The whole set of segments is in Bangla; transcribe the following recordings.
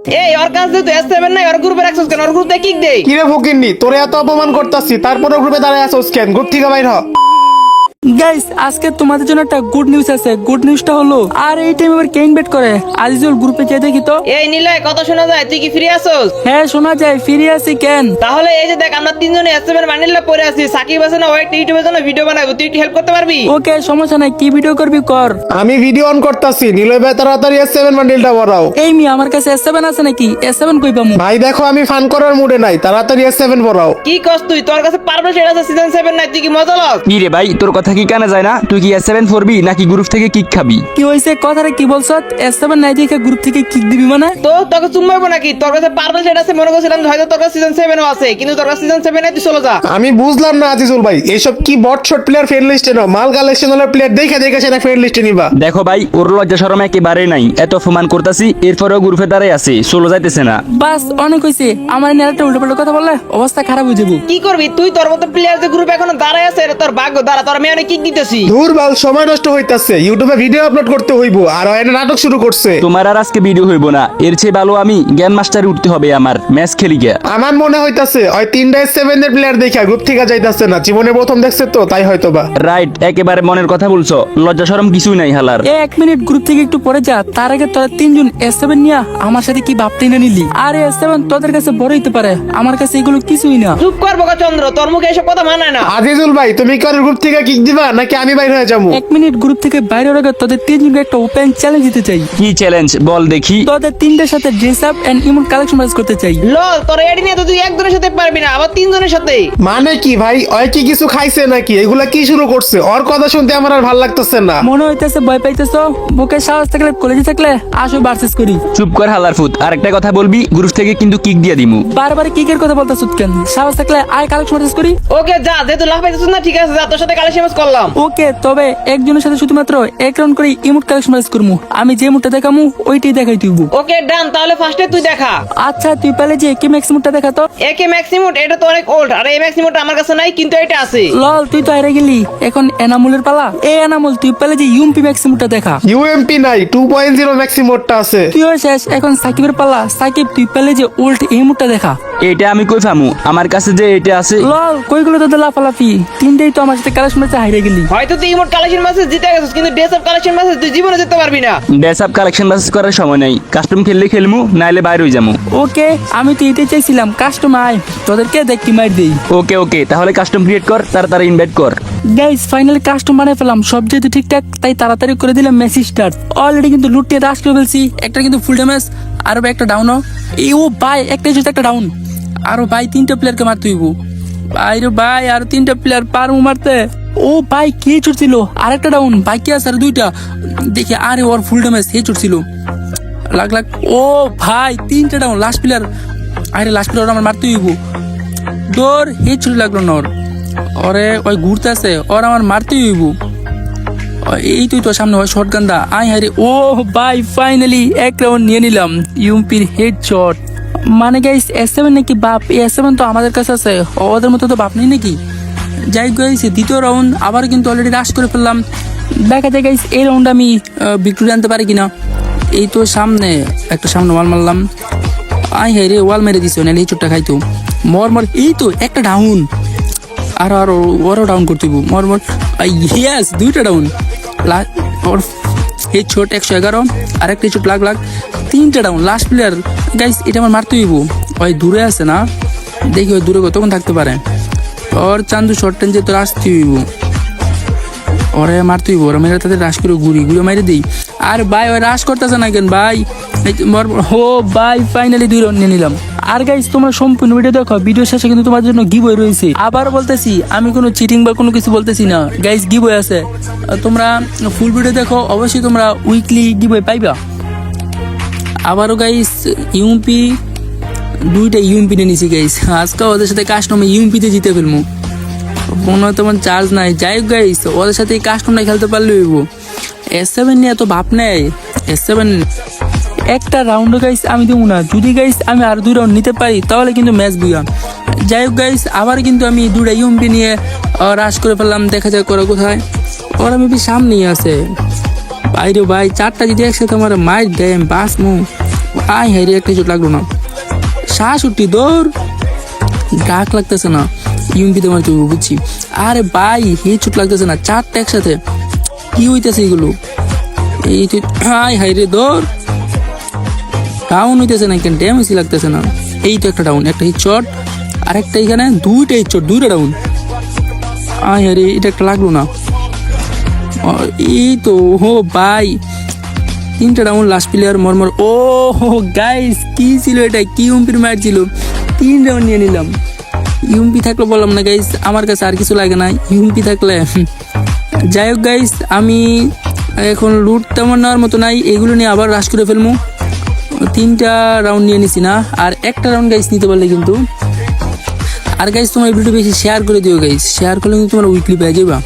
এই ওর কাছে তো S7 নাই, ওর গ্রুপে রাখছস কেন? ওর গ্রুপে কিক দেই। কিরে ফকিন্নি, তোরে এত অপমান করতাছি, তারপরে গ্রুপে দাঁড়ায় আছোস কেন? গ্রুপ থেকে বাইর হ। গাইস, আজকে তোমাদের জন্য একটা গুড নিউজ আছে। গুড নিউজটা হলো, আর এই টাইম আবার কে ইনভাইট করে? আজিজুল গ্রুপে কে দেখি তো। এই নিলয়, কথা শোনা যায়? তুই কি ফ্রি আছোস? হ্যাঁ শোনা যায়, ফিরে আছি কেন? তাহলে এই যে দেখ, আমরা তিনজনে S7 বান্ডিলে পড়ে আছি। সাকিব আছে না, ও একটা ইউটিউবের জন্য ভিডিও বানাবো, তুই একটু হেল্প করতে পারবি? ওকে, সমস্যা নাই, কি ভিডিও করবি কর। আমি ভিডিও অন করতাছি, নিলয় ভাই তাড়াতাড়ি S7 বান্ডিলটা ভরাও। এই মি, আমার কাছে S7 আছে নাকি? S7 কই পামু? ভাই দেখো, আমি ফান করার মুডে নাই, তাড়াতাড়ি S7 ভরাও। কি কস তুই? তোর কাছে পারবে সেটা আছে, সিজন 7 নাই, তুই কি মজা লস? কি রে ভাই, তোর কথা কি কানে যায় না? তুই কি S7 পড়বি নাকি গ্রুপ থেকে কিক খাবি? কি হইছে? কথাটা কি বলছ? S7 নাই দেখে গ্রুপ থেকে কিক দিবি মানে? তো তোকে চুম্বাইবো নাকি? তোর কাছে পারবে সেটা আছে, মনে করছিলাম হয়তো তোর কাছে সিজন 7 ও আছে, কিন্তু তোর কাছে সিজন 7 নাই, তুই চলে যা। আমি বুঝলাম না আজিজুল ভাই, এইসব কি বট শট প্লেয়ার ফ্রেন্ড লিস্টে নাও? মাল কালেকশন হলো প্লেয়ার দেখে দেখে সেটা ফ্রেন্ড লিস্টে নিবা। দেখো ভাই, ওর লজ্জা শরম একেবারে নাই। এত অপমান করতাছি, এরপরেও গ্রুপে দাঁড়াই আছে, চলে যাইতেছে না। বাস, অনেক হইছে। আমার নিয়ে একটা উল্টো পাল্টা কথা বললে অবস্থা খারাপ হয়ে যাবো। কি করবি তুই? তোর মতো প্লেয়ার যে গ্রুপে এখনো দাঁড়ায় আছে, এটা তোর ভাগ্য। দাঁড়া, তোর আমি অনেক কিক দিতেছি। ধুর বাল, সময় নষ্ট হইতাছে, ইউটিউবে ভিডিও আপলোড করতে হইব, আর এনে নাটক শুরু করছে। তোমার আর আজকে ভিডিও হইব না, এর চেয়ে ভালো আমি জ্ঞান মাস্টারে উঠতে হবে আমার, ম্যাচ খেলি গে। আমার মনে হইতাছে ওই 3টা S7 এর প্লেয়ার দেখা গ্রুপ থেকে যাইতাছে না, জীবনে প্রথম দেখছে তো, তাই হয়তোবা। রাইট, একেবারে মনের কথা বলছো। লজ্জা শরম কিছুই নাই হালার। এক মিনিট, গ্রুপ থেকে একটু পরে যা। তার আগে তোরা তিনজন S7 নিয়া আমার সাথে কি ভাবতে না নিলি? আর S7 তোদের কাছে বড় হইতে পারে, আমার কাছে এগুলো কিছুই না। চুপ কর বোকা চন্দ্র, তোর মুখে এসব কথা মানায় না। আজিজুল ভাই, তুমি কি আর গ্রুপ থেকে কিক দিবা নাকি আমি বাইরে হয়ে যাবো? এক মিনিট, গ্রুপ থেকে বাইরে হওয়ার আগে তোদের তিনজনকে একটা ওপেন চ্যালেঞ্জ দিতে চাই। কি চ্যালেঞ্জ বল দেখি? তোদের তিনটার সাথে dress up and emote collection match করতে চাই। লল, তোর এডি নিয়ে তো তুই একজনের সাথে পারবি না, আবার তিনজনের সাথে। মানে কি ভাই, ওই কি কিছু খাইছে নাকি? এগুলা কি শুরু করছে? ওর কথা শুনতে আমার আর ভাল লাগতেছে না। মনে হইতেছে ভয় পাইতেছ। বুকে সাহস থাকলে, কলেজে থাকলে আসো ভার্সেস করি। চুপ কর হালার ফুট, আর একটা কথা বলবি গ্রুপ থেকে কিন্তু কিক দিয়ে দিমু। বারবার কিকের কথা বলতেছ কেন? সাহস থাকলে আয় কালেকশন ম্যাচ করি। ওকে যা, যেহেতু লাভ পাইতেছিস না, ঠিক আছে যা, তোর সাথে কালেকশন ম্যাচ করলাম। ওকে, তবে একজনের সাথে শুধুমাত্র এক রাউন্ড করে ইমোট কালেকশন ম্যাচ করবো। আমি যে মুটটা দেখামু ওইটাই দেখাই তুইব। ওকে ডান, তাহলে ফার্স্টে তুই দেখা। আচ্ছা, তুই পেলে যে কি ম্যাক্সিমুটটা দেখা তো। একে ম্যাক্সিমুট, এটা তো অনেক ওল্ড, আর এই ম্যাক্সিমুট আমার কাছে নাই, কিন্তু এটা আছে। লল, তুই তো হেরে গেলি। এখন এনামুলের পালা। এই এনামুল, তুই পেলে যে ইউএমপি ম্যাক্সিমুটটা দেখা। ইউএমপি নাই, 2.0 ম্যাক্সিমোডটা আছে। তুইও শেষ। এখন সাকিবের পালা। সাকিব, তুই পেলে যে ওল্ড ইমোটটা দেখা। এটা আমি কই ফামু? আমার কাছে যে এটা আছে। লল, কইগুলো তো লাফালাফি। তিনটেই তো আমার সাথে কালেকশন ম্যাচে হারিয়ে গেলি। হয়তো তুই ইমোট কালেকশন ম্যাচে জিতে গেছিস, কিন্তু ড্রেস আপ কালেকশন ম্যাচে তুই জীবনে জিততে পারবি না। ড্রেস আপ কালেকশন বাস করার সময় নাই, কাস্টম খেললে খেলমু, নাইলে বাইরে হয়ে যামু। ওকে, আমি তো এটাই চাইছিলাম। কাস্টম আয়, তোদেরকে দেখি মার দেই। ওকে ওকে, তাহলে কাস্টম ক্রিয়েট কর, তাড়াতাড়ি ইনভাইট কর। গাইস, ফাইনালি কাস্টম বানাই ফেলাম। সব যেহেতু ঠিকঠাক, তাই তাড়াতাড়ি করে দিলাম মেসি স্টার্ট। অলরেডি কিন্তু লুটিয়ে দাস করে ফেলছি। একটা কিন্তু ফুল ড্যামেজ, আরো একটা ডাউনও। এই ও ভাই, একটাই সাথে একটা ডাউন। আরো ভাই 3টা প্লেয়ারকে মারতে হইব। ভাই রে ভাই, আরো 3টা প্লেয়ার পারমু মারতে। ও ভাই, কে ছুটছিল? আরেকটা ডাউন, বাকি আছে আর 2টা। দেখি, আরে ওর ফুল ড্যামেজ, হে ছুটছিল। লাগ। ও ভাই, 3টা ডাউন, লাস্ট প্লেয়ার। আরে লাস্ট প্লেয়ার আমার মারতে হইব। দৌড়, হে ছুটি লাগলো না ওর। ওরে ওই ঘুরতে আছে, ওর আমার মারতে হইব। এই তুই তো সামনে, ওই শর্ট গান্দা আই হারে। ও ভাই, ফাইনালি এক রাউন্ড নিয়ে নিলাম। ইউএমপির হেড শট। মানে গাইস, S7 নাকি বাপ? S7 তো আমাদের কাছে আছে, ওদের মতো তো বাপ নেই নাকি? যাই গাইস, দ্বিতীয় রাউন্ড আবার কিন্তু অলরেডি রাশ করে ফেললাম। দেখা যায় গাইস, এই রাউন্ড আমি ভিক্টোরি আনতে পারি কিনা। এই তো সামনে একটা ওয়াল মারলাম। আই হাই রে, ওয়াল মেরে দিছে, নাহলে এই চোটটা খাইতো। মর। এই তো একটা ডাউন, আরো ওরও ডাউন করতে হইব। মর। ইয়েস, 2টা ডাউন। ওর এই ছোট 111, আরেকটা ছোট লাগ। 3টা ডাউন, লাস্ট প্লেয়ার। গাইস, এটা আমার মারতে হইব। ওই দূরে আছে না, দেখি ওই দূরে কতক্ষণ থাকতে পারে। ওর চান্দু শর্ট টেন যে তোর আসতে হইব, ওরে মারতে হইব। ওরা মেরে তাদের রাশ করে ঘুরি মেরে দিই। আর ভাই, ওই রাশ করতেছে না কেন ভাই? ও ভাই, ফাইনালি 2 রাউন্ড নিয়ে নিলাম। আর গাইস, তোমরা সম্পূর্ণ ভিডিও দেখো। ভিডিও শেষে কিন্তু তোমার জন্য গিভওয়ে রয়েছে। আবার বলতেছি, আমি কোনো চিটিং বা কোনো কিছু বলতেছি না গাইস, গিভওয়ে আছে। তোমরা ফুল ভিডিও দেখো, অবশ্যই তোমরা উইকলি গিভওয়ে পাইবা। আবারও গাইস, ইউএমপি 2টা ইউএমপি নিয়ে নিছি গাইস। আজকে ওদের সাথে কাস্টমে ইউএমপিতে জিতে ফেলবো। ফোন তেমন চার্জ নাই। যাই হোক গাইস, ওদের সাথে এই কাস্টমটা খেলতে পারলে হইব। S7 নিয়ে এত ভাব নেই। S7 একটা রাউন্ড গাইস আমি দেবো না। যদি গাইস আমি আর 2 রাউন্ড নিতে পারি, তাহলে কিন্তু ম্যাচ বুয়া। যাই হোক গাইস, আবার কিন্তু আমি 2টা ইউএমপি নিয়ে রাশ করে ফেললাম। দেখা যাক ওরা কোথায়। ওরা মেবি সামনেই আছে। বাইরে ভাই, 4টা যদি একসাথে আমার মাইর দেয়, বাস মু আই হাই রে, একটা চোট লাগলো না। 66 দৌড়, ডাক লাগতেছে না, ইউএমপি তোমার তুই বুঝছি। আরে ভাই হে চোট লাগতেছে না, 4টা একসাথে, কি হইতেছে এগুলো? এই তো হাই হাই রে দৌড়, ডাউন হইতেছে না কেন, ড্যামেজই লাগতেছে না। এই তো একটা ডাউন, একটা হিট শট, আর একটা এখানে 2টা হিট শট, 2টা ডাউন। আয় আরে এটা একটা লাগলো না। এই তো হো ভাই 3টা ডাউন, লাস্ট প্লেয়ার মরমর। ও হো গাইস, কি ছিল এটা, কি ইউএমপির ম্যাচ ছিল, 3 রাউন্ড নিয়ে নিলাম। ইউএমপি থাকলে বললাম না গাইস, আমার কাছে আর কিছু লাগে না ইউএমপি থাকলে। যাই হোক গাইস, আমি এখন লুট তেমন নেওয়ার মতো নাই, এগুলো নিয়ে আবার রাশ করে ফেলবো। 3টা রাউন্ড নিয়ে নিছি না, আর একটা রাউন্ড গাইস নিতে পারলে কিন্তু। আর গাইস তোমার এই ভিডিও বেশি শেয়ার করে দিও গাইস, শেয়ার করলে কিন্তু তোমার উইকলি পেয়ে যাবা।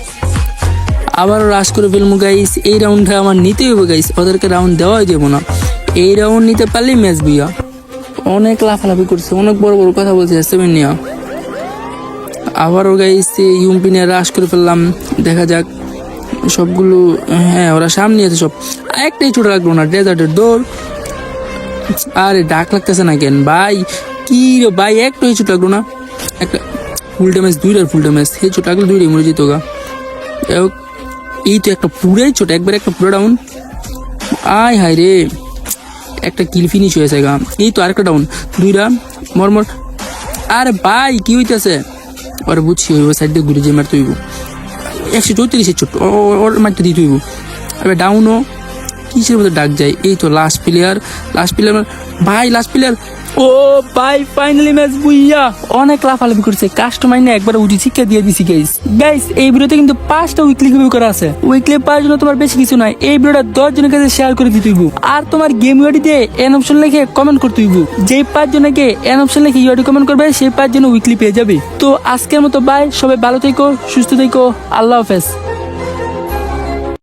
আবারও রাশ করে ফেলবো গাইস, এই রাউন্ডটা আমার নিতেই হবে গাইস, ওদেরকে রাউন্ড দেওয়াই যাবো না। এই রাউন্ড নিতে পারলেই ম্যাচ বিয়া। অনেক লাফালাফি করছে, অনেক বড় বড় কথা বলছে সেভেন নিয়া। আবারও গাইস ইউএমপি নিয়ে রাশ করে ফেললাম, দেখা যাক সবগুলো। হ্যাঁ ওরা সামনে আছে সব, একটাই ছোট লাগলো না, ডেজার্টের দৌড়। আরে ডাক লাগতেছে না কেন ভাই, কি রে ভাই, একটাই ছোট লাগলো না। একটা ফুল ড্যামেজ, 2টার ফুল ড্যামেজ, হে ছোট লাগলো 2টাই মরে যেত গা। এই তো একটা পুরাই ছোট, একবার একটা পুরো ডাউন। আয় হায় রে, একটা কিল ফিনিশ হয়েছে গা। এই তো আরেকটা ডাউন, 2টা মরমর। আরে ভাই কি হইতেছে, ওর বুঝছি ওই সাইড দিয়ে ঘুরে যে মারতে হইব। 134 ছোট, ওর মারতে দিতে হইব। এবার ডাউনও কিসের মধ্যে ডাক যায়। এই তো লাস্ট প্লেয়ার ভাই, লাস্ট প্লেয়ার। ও ভাই ফাইনালি ম্যাচ বুইয়া। অনেক লাফালাফি করছে, কাস্টমার না একবার উঠি শিক্ষা দিয়ে দিছি গাইস। গাইস এই ভিডিওতে কিন্তু 5টা উইকলি গেম করা আছে, উইকলি পাওয়ার জন্য তোমার বেশি কিছু নাই, এই ভিডিওটা 10 জনের কাছে শেয়ার করে দিতে হইব। আর তোমার গেম ইউআইডি দিয়ে এন অপশন লিখে কমেন্ট করতে হইব। যেই 5 জনকে এন অপশন লিখে ইউআইডি কমেন্ট করবে, সেই 5 জন উইকলি পেয়ে যাবে। তো আজকের মতো বাই, সবাই ভালো থেকো, সুস্থ থেকো, আল্লাহ হাফেজ।